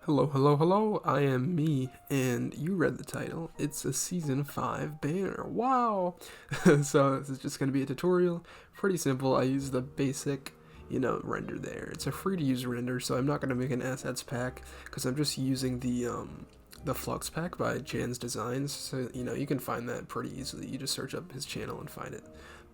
Hello, hello, hello, I am me, and you read the title. It's a Season 5 banner. Wow! So, this is just going to be a tutorial. Pretty simple. I use the basic, render there. It's a free to use render, so I'm not going to make an assets pack, because I'm just using the Flux pack by Jan's Designs. So, you can find that pretty easily. You just search up his channel and find it.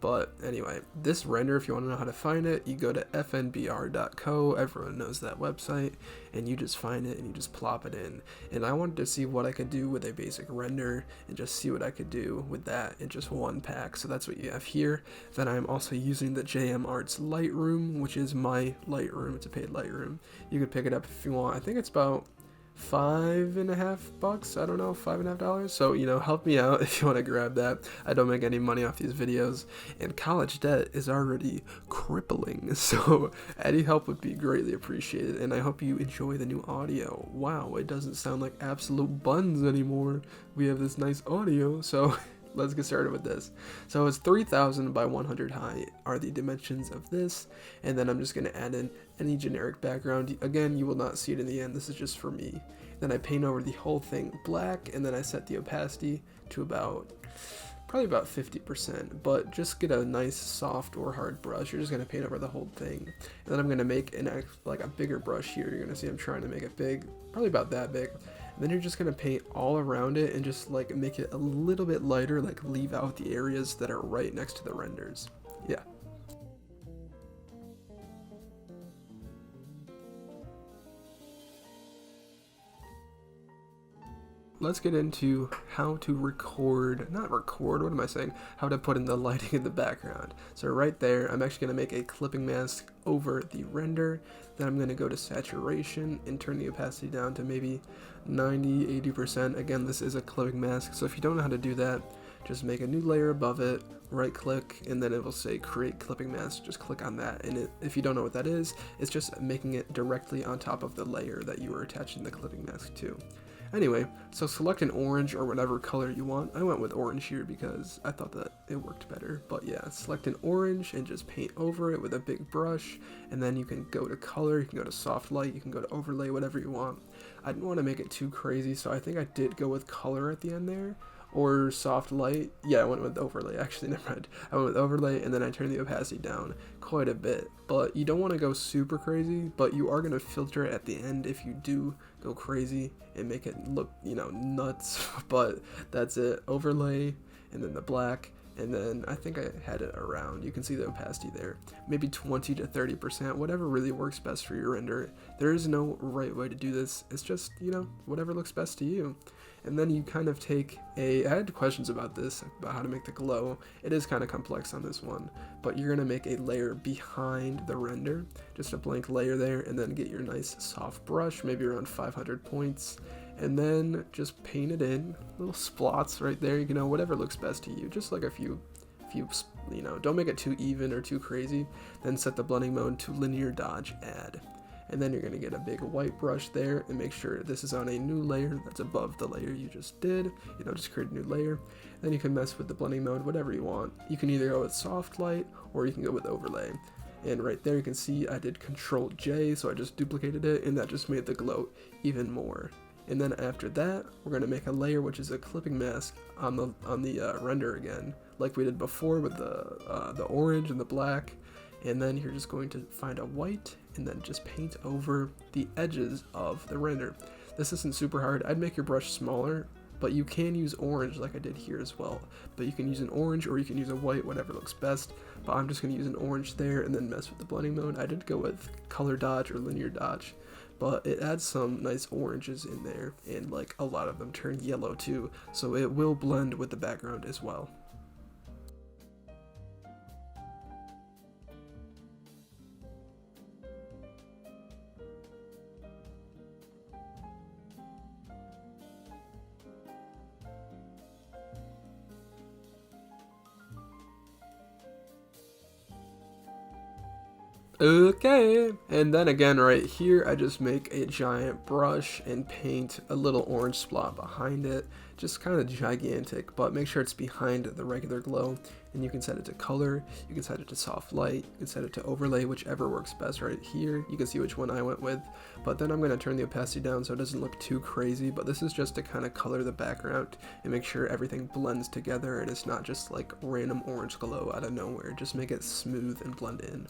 But anyway, this render, if you want to know how to find it, you go to fnbr.co, everyone knows that website, and you just find it and you just plop it in. And I wanted to see what I could do with a basic render and just see what I could do with that in just one pack. So that's what you have here. Then I'm also using the JM Arts Lightroom, which is my Lightroom. It's a paid Lightroom. You could pick it up if you want. I think it's about $5.50. I don't know, $5.50. So help me out if you want to grab that. I don't make any money off these videos, and college debt is already crippling, so any help would be greatly appreciated. And I hope you enjoy the new audio. Wow, it doesn't sound like absolute buns anymore. We have this nice audio, so let's get started with this. So it's 3000 by 100 high are the dimensions of this, and then I'm just going to add in any generic background. Again, you will not see it in the end, this is just for me. Then I paint over the whole thing black, and then I set the opacity to probably about 50%, but just get a nice soft or hard brush. You're just going to paint over the whole thing. And then I'm going to make like a bigger brush here. You're going to see I'm trying to make it big, probably about that big. And then you're just going to paint all around it and just like make it a little bit lighter, like leave out the areas that are right next to the renders. Yeah. Let's get into how to not record, what am I saying? How to put in the lighting in the background. So right there, I'm actually going to make a clipping mask over the render. Then I'm going to go to saturation and turn the opacity down to maybe 90-80%. Again, this is a clipping mask, so if you don't know how to do that, just make a new layer above it, right click, and then it will say create clipping mask. Just click on that, and if you don't know what that is, it's just making it directly on top of the layer that you were attaching the clipping mask to. Anyway, so select an orange or whatever color you want. I went with orange here because I thought that it worked better. But yeah, select an orange and just paint over it with a big brush. And then you can go to color, you can go to soft light, you can go to overlay, whatever you want. I didn't want to make it too crazy, so I think I did go with color at the end there. Or soft light. Yeah, I went with overlay, actually, never mind. I went with overlay, and then I turned the opacity down quite a bit. But you don't want to go super crazy, but you are going to filter it at the end if you do go crazy and make it look, nuts. But that's it. Overlay, and then the black, and then I think I had it around. You can see the opacity there. Maybe 20 to 30%, whatever really works best for your render. There is no right way to do this. It's just, whatever looks best to you. And then you kind of take I had questions about this, about how to make the glow. It is kind of complex on this one, but you're going to make a layer behind the render, just a blank layer there, and then get your nice soft brush, maybe around 500 points, and then just paint it in, little splots right there, whatever looks best to you, just like a few, don't make it too even or too crazy. Then set the blending mode to linear dodge add. And then you're going to get a big white brush there and make sure this is on a new layer that's above the layer you just did. Just create a new layer. Then you can mess with the blending mode, whatever you want. You can either go with soft light or you can go with overlay. And right there you can see I did Control J, so I just duplicated it, and that just made the glow even more. And then after that, we're going to make a layer which is a clipping mask on the render again, like we did before with the orange and the black. And then you're just going to find a white and then just paint over the edges of the render. This isn't super hard. I'd make your brush smaller, but you can use orange like I did here as well. But you can use an orange or you can use a white, whatever looks best. But I'm just going to use an orange there and then mess with the blending mode. I did go with color dodge or linear dodge, but it adds some nice oranges in there, and like a lot of them turn yellow too, so it will blend with the background as well. Okay, and then again right here, I just make a giant brush and paint a little orange spot behind it, just kind of gigantic, but make sure it's behind the regular glow, and you can set it to color, you can set it to soft light, you can set it to overlay, whichever works best right here. You can see which one I went with, but then I'm going to turn the opacity down so it doesn't look too crazy, but this is just to kind of color the background and make sure everything blends together and it's not just like random orange glow out of nowhere. Just make it smooth and blend in.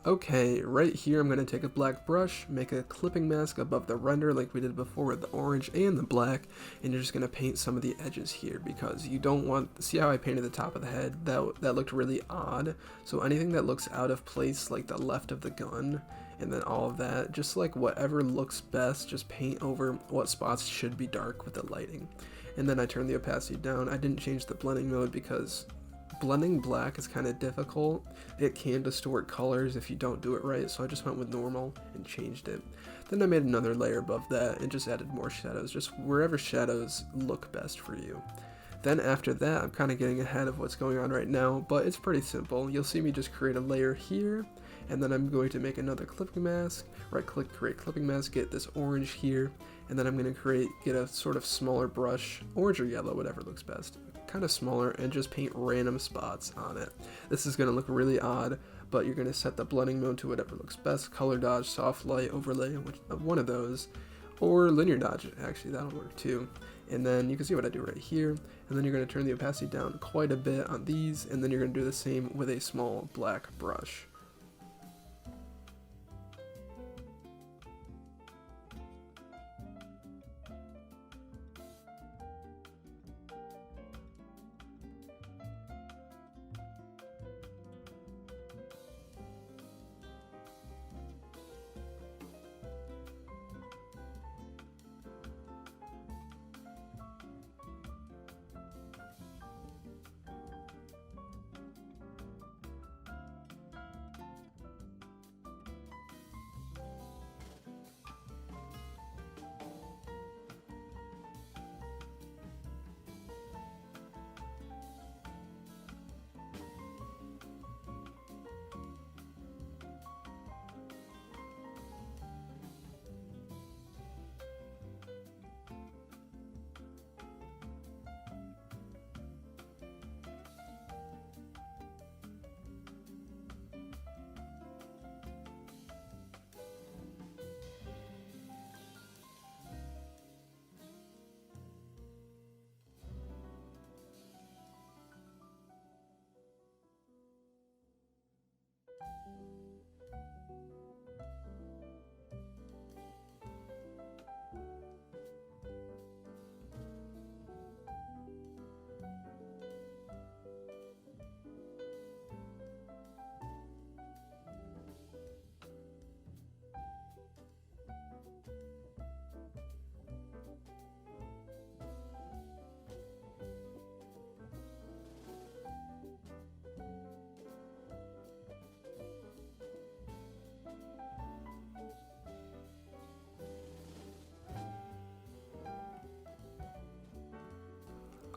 Okay, right here I'm going to take a black brush, make a clipping mask above the render like we did before with the orange and the black, and you're just going to paint some of the edges here because you don't want, see how I painted the top of the head? That looked really odd, so anything that looks out of place like the left of the gun and then all of that, just like whatever looks best, just paint over what spots should be dark with the lighting. And then I turn the opacity down. I didn't change the blending mode because blending black is kind of difficult. It can distort colors if you don't do it right, so I just went with normal and changed it. Then I made another layer above that and just added more shadows, just wherever shadows look best for you. Then after that, I'm kind of getting ahead of what's going on right now, but it's pretty simple. You'll see me just create a layer here, and then I'm going to make another clipping mask, right click, create clipping mask, get this orange here, and then I'm going to get a sort of smaller brush, orange or yellow, whatever looks best, kind of smaller, and just paint random spots on it. This is going to look really odd, but you're going to set the blending mode to whatever looks best, color dodge, soft light, overlay, one of those, or linear dodge, actually that'll work too. And then you can see what I do right here, and then you're going to turn the opacity down quite a bit on these, and then you're going to do the same with a small black brush.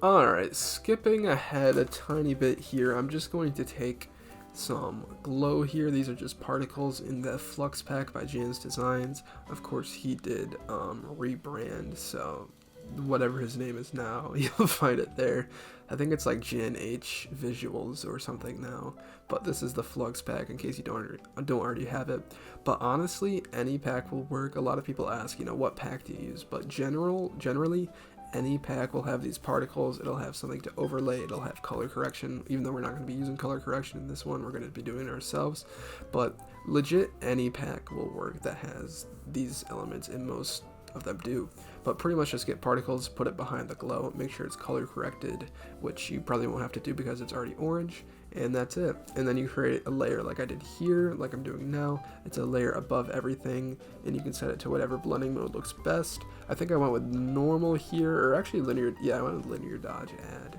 Alright, skipping ahead a tiny bit here, I'm just going to take some glow here. These are just particles in the Flux pack by Jan's Designs. Of course, he did rebrand, so whatever his name is now, you'll find it there. I think it's like Jan H Visuals or something now, but this is the Flux pack in case you don't already have it. But honestly, any pack will work. A lot of people ask, you know, what pack do you use? But generally, any pack will have these particles. It'll have something to overlay. It'll have color correction. Even though we're not going to be using color correction in this one, we're going to be doing it ourselves. But legit, any pack will work that has these elements, and most of them do. But pretty much just get particles, put it behind the glow, make sure it's color corrected, which you probably won't have to do because it's already orange, and that's it. And then you create a layer like I did here, like I'm doing now. It's a layer above everything, and you can set it to whatever blending mode looks best. I think I went with normal here, or actually linear. Yeah, I went with linear dodge add,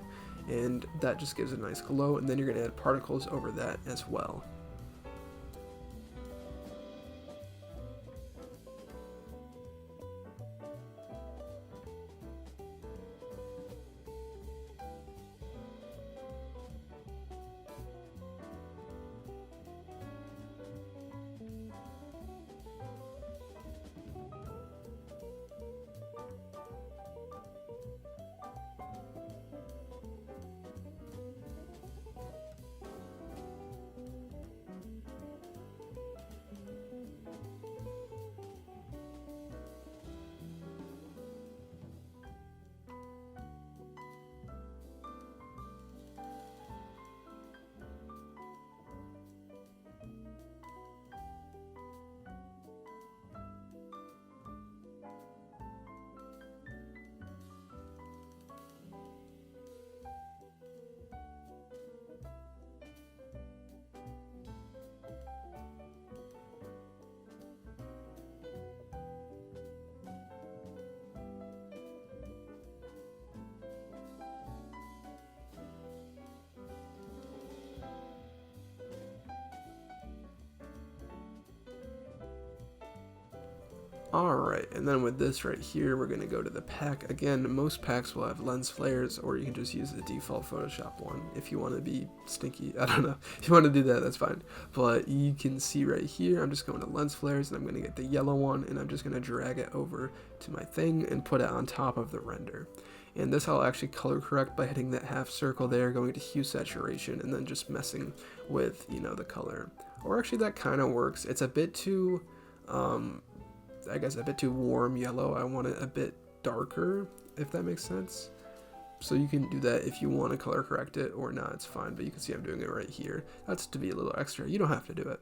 and that just gives it a nice glow. And then you're gonna add particles over that as well. Alright, and then with this right here, we're going to go to the pack. Again, most packs will have lens flares, or you can just use the default Photoshop one if you want to be stinky. I don't know. If you want to do that, that's fine. But you can see right here, I'm just going to lens flares, and I'm going to get the yellow one, and I'm just going to drag it over to my thing and put it on top of the render. And this I'll actually color correct by hitting that half circle there, going to hue saturation, and then just messing with, you know, the color. Or actually that kind of works. It's a bit too... I guess a bit too warm yellow. I want it a bit darker, if that makes sense. So you can do that if you want to color correct it or not, it's fine, but you can see I'm doing it right here. That's to be a little extra. You don't have to do it.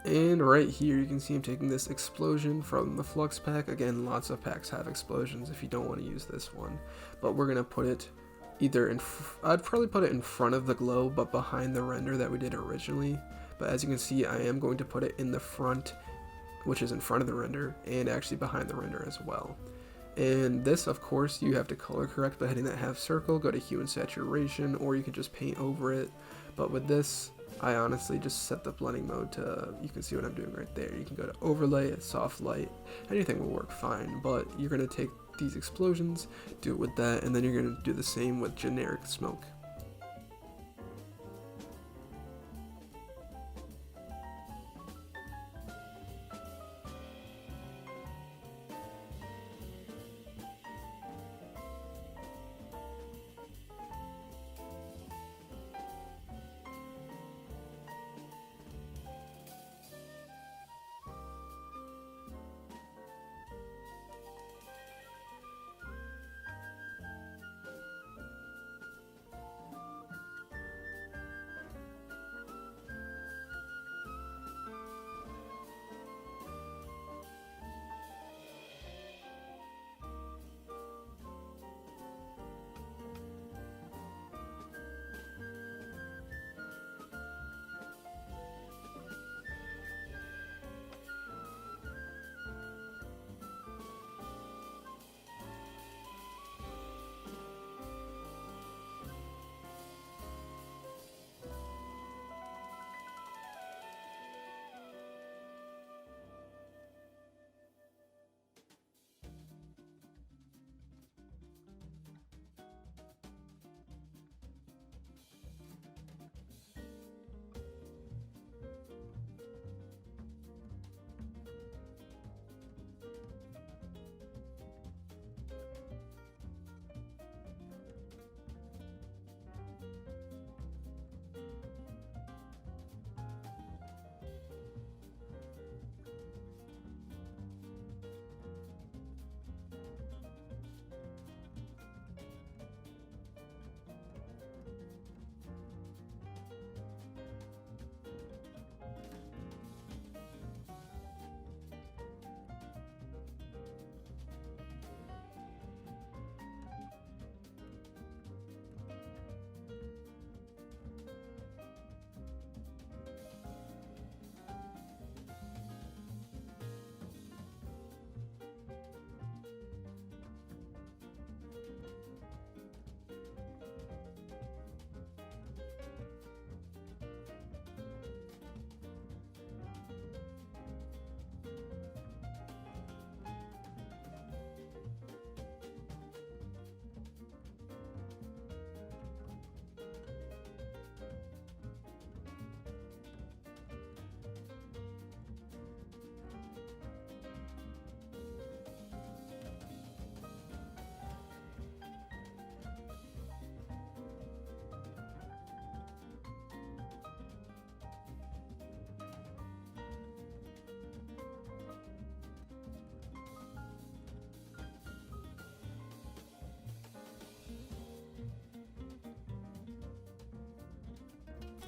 And right here you can see I'm taking this explosion from the flux pack. Again, lots of packs have explosions if you don't want to use this one, but we're gonna put it either in I'd probably put it in front of the glow but behind the render that we did originally. But as you can see, I am going to put it in the front, which is in front of the render, and actually behind the render as well. And this, of course, you have to color correct by hitting that half circle, go to hue and saturation, or you can just paint over it. But with this, I honestly just set the blending mode to, you can see what I'm doing right there. You can go to overlay, soft light, anything will work fine, but you're going to take these explosions, do it with that, and then you're going to do the same with generic smoke.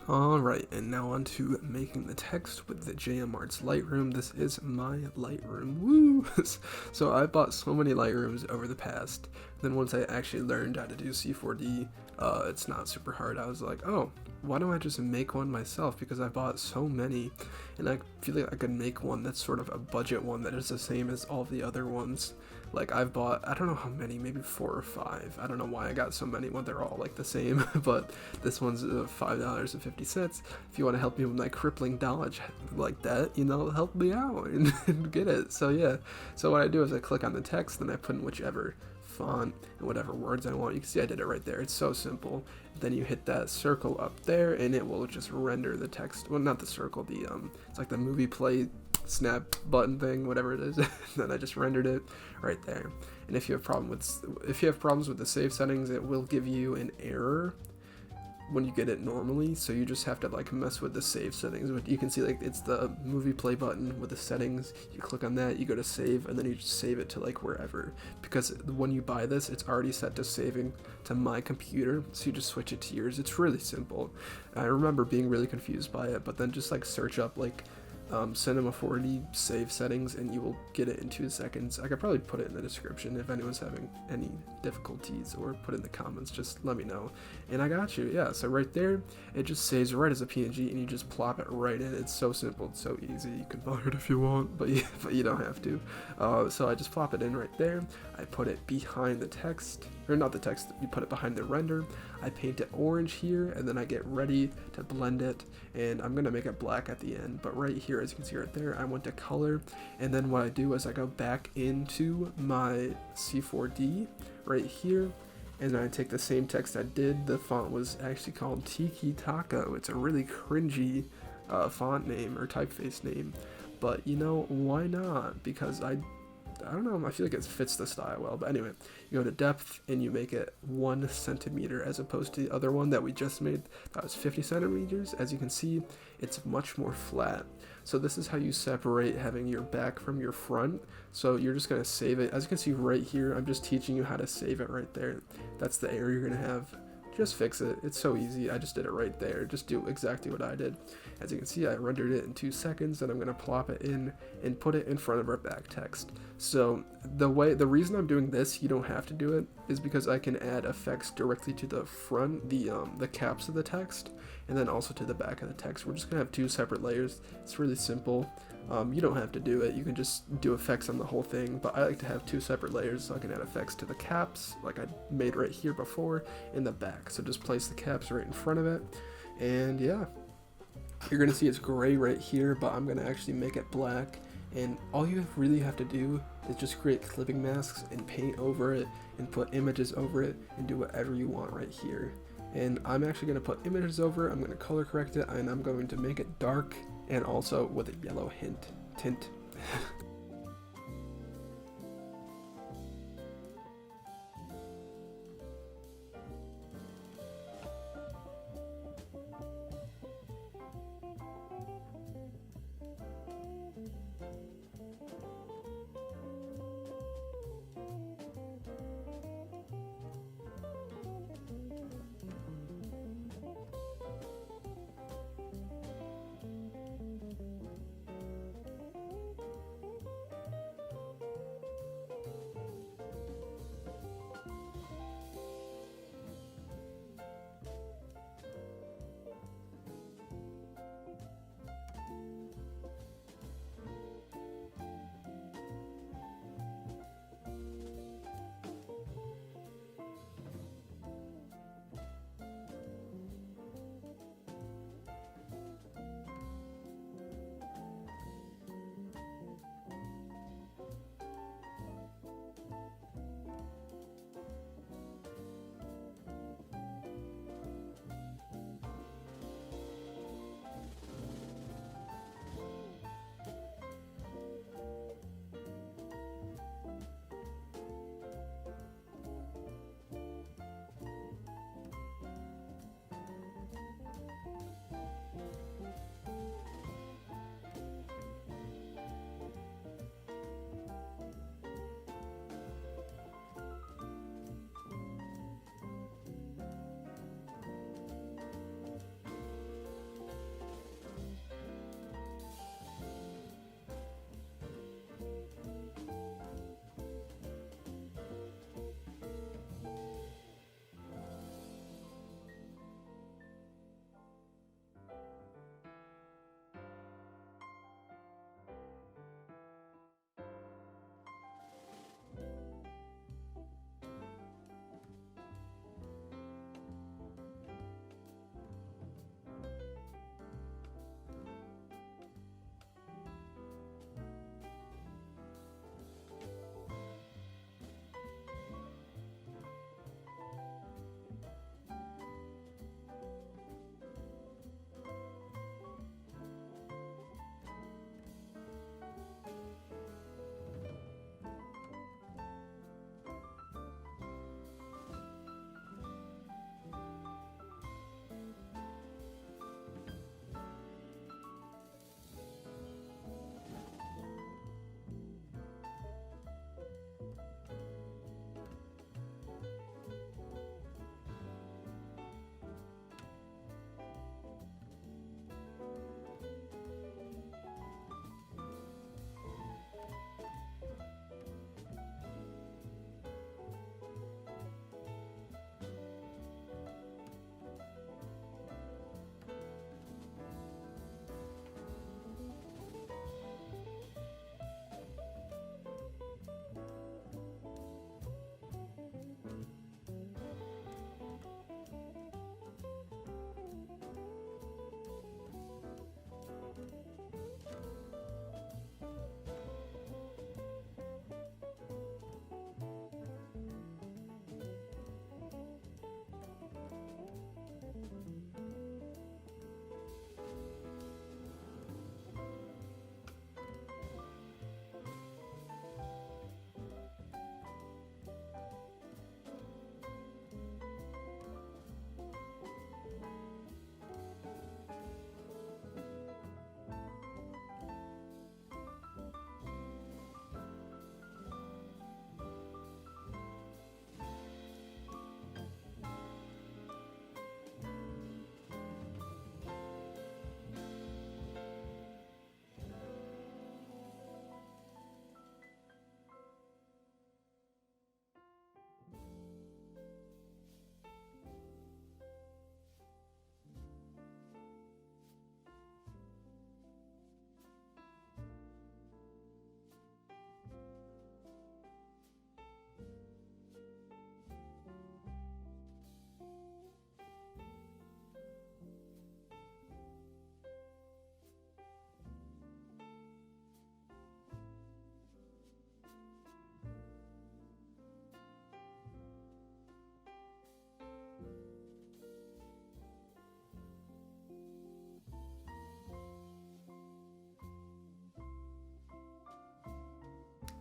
Alright, and now on to making the text with the JM Arts Lightroom. This is my Lightroom. Woo! So I bought so many Lightrooms over the past. Then once I actually learned how to do C4D, it's not super hard. I was like, oh, why don't I just make one myself? Because I bought so many, and I feel like I could make one that's sort of a budget one that is the same as all the other ones. Like I've bought, I don't know how many, maybe 4 or 5. I don't know why I got so many when they're all like the same, but this one's $5.50. If you want to help me with my crippling knowledge like that, you know, help me out and get it. So yeah, so what I do is I click on the text, then I put in whichever font and whatever words I want. You can see I did it right there. It's so simple. Then you hit that circle up there and it will just render the text. Well, not the circle, the it's like the movie play snap button thing, whatever it is. Then I just rendered it right there. And if you have problems with the save settings, it will give you an error when you get it normally, so you just have to like mess with the save settings. But you can see like it's the movie play button with the settings. You click on that, you go to save, and then you just save it to like wherever, because when you buy this it's already set to saving to my computer, so you just switch it to yours. It's really simple. I remember being really confused by it, but then just like search up like Cinema 4D save settings and you will get it in 2 seconds. I could probably put it in the description if anyone's having any difficulties, or put it in the comments, just let me know. And I got you, yeah, so right there, it just saves right as a PNG and you just plop it right in. It's so simple, it's so easy. You can buy it if you want, but you don't have to. So I just plop it in right there. I put it behind the text, or not the text, you put it behind the render. I paint it orange here, and then I get ready to blend it, and I'm gonna make it black at the end. But right here, as you can see right there, I went to color, and then what I do is I go back into my C4D right here, and then I take the same text I did. The font was actually called Tiki Taco. It's a really cringy font name or typeface name, but you know, why not? Because I don't know, I feel like it fits the style well. But anyway, you go to depth and you make it 1 centimeter as opposed to the other one that we just made that was 50 centimeters. As you can see, it's much more flat. So this is how you separate having your back from your front. So you're just gonna save it. As you can see right here, I'm just teaching you how to save it right there. That's the error you're gonna have. Just fix it. It's so easy. I just did it right there. Just do exactly what I did. As you can see, I rendered it in 2 seconds, and I'm going to plop it in and put it in front of our back text. So the reason I'm doing this, you don't have to do it, is because I can add effects directly to the front, the caps of the text, and then also to the back of the text. We're just going to have 2 separate layers. It's really simple. You don't have to do it, you can just do effects on the whole thing, but I like to have 2 separate layers so I can add effects to the caps like I made right here before, in the back. So just place the caps right in front of it, and yeah, you're gonna see it's gray right here, but I'm gonna actually make it black. And all you really have to do is just create clipping masks and paint over it and put images over it and do whatever you want right here. And I'm actually going to put images over it, I'm going to color correct it, and I'm going to make it dark and also with a yellow tint.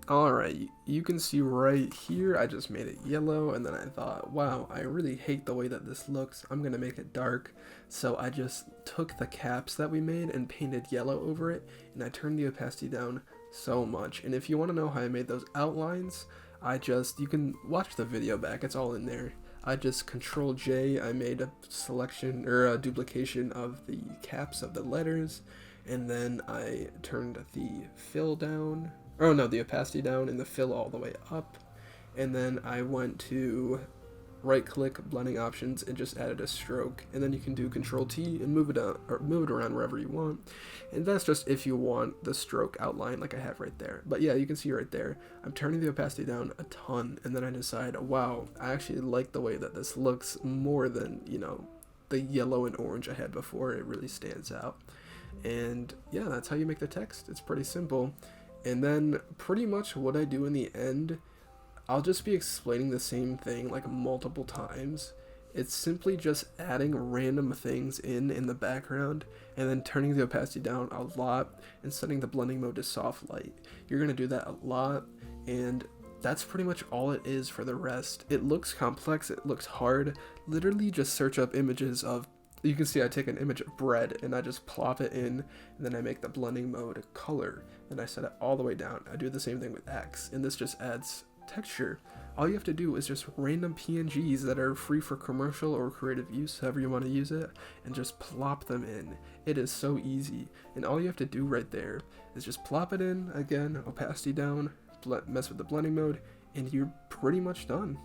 Alright, you can see right here, I just made it yellow, and then I thought, wow, I really hate the way that this looks, I'm gonna make it dark. So I just took the caps that we made and painted yellow over it, and I turned the opacity down so much. And if you want to know how I made those outlines, you can watch the video back, it's all in there. I just Control J, I made a selection, or a duplication of the caps of the letters, and then I turned the fill down, oh no, the opacity down and the fill all the way up, and then I went to right click blending options and just added a stroke, and then you can do Control T and move it out or move it around wherever you want, and that's just if you want the stroke outline like I have right there. But yeah, you can see right there I'm turning the opacity down a ton, and then I decide, wow, I actually like the way that this looks more than, you know, the yellow and orange I had before. It really stands out. And yeah, that's how you make the text. It's pretty simple. And then pretty much what I do in the end, I'll just be explaining the same thing like multiple times. It's simply just adding random things in the background, and then turning the opacity down a lot and setting the blending mode to soft light. You're going to do that a lot, and that's pretty much all it is for the rest. It looks complex, it looks hard. Literally just search up images of, you can see I take an image of bread and I just plop it in, and then I make the blending mode color, and I set it all the way down. I do the same thing with X, and this just adds texture. All you have to do is just random PNGs that are free for commercial or creative use, however you want to use it, and just plop them in. It is so easy, and all you have to do right there is just plop it in, again, opacity down, mess with the blending mode, and you're pretty much done.